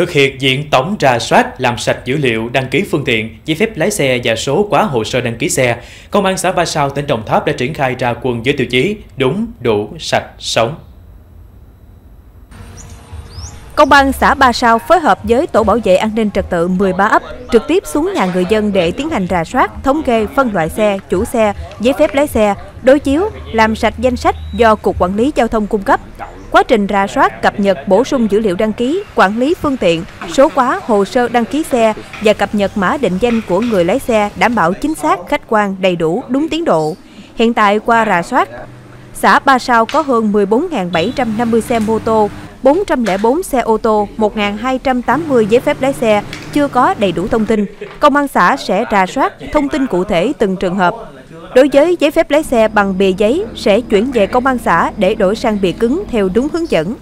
Thực hiện diện tổng rà soát, làm sạch dữ liệu đăng ký phương tiện, giấy phép lái xe và số hóa hồ sơ đăng ký xe, Công an xã Ba Sao, tỉnh Đồng Tháp đã triển khai ra quân với tiêu chí đúng, đủ, sạch, sống. Công an xã Ba Sao phối hợp với Tổ bảo vệ an ninh trật tự 13 ấp trực tiếp xuống nhà người dân để tiến hành rà soát, thống kê, phân loại xe, chủ xe, giấy phép lái xe, đối chiếu, làm sạch danh sách do Cục Quản lý Giao thông cung cấp. Quá trình rà soát, cập nhật, bổ sung dữ liệu đăng ký, quản lý phương tiện, số hóa hồ sơ đăng ký xe và cập nhật mã định danh của người lái xe đảm bảo chính xác, khách quan, đầy đủ, đúng tiến độ. Hiện tại qua rà soát, xã Ba Sao có hơn 14.750 xe mô tô, 404 xe ô tô, 1.280 giấy phép lái xe chưa có đầy đủ thông tin. Công an xã sẽ rà soát thông tin cụ thể từng trường hợp. Đối với giấy phép lái xe bằng bìa giấy sẽ chuyển về công an xã để đổi sang bìa cứng theo đúng hướng dẫn.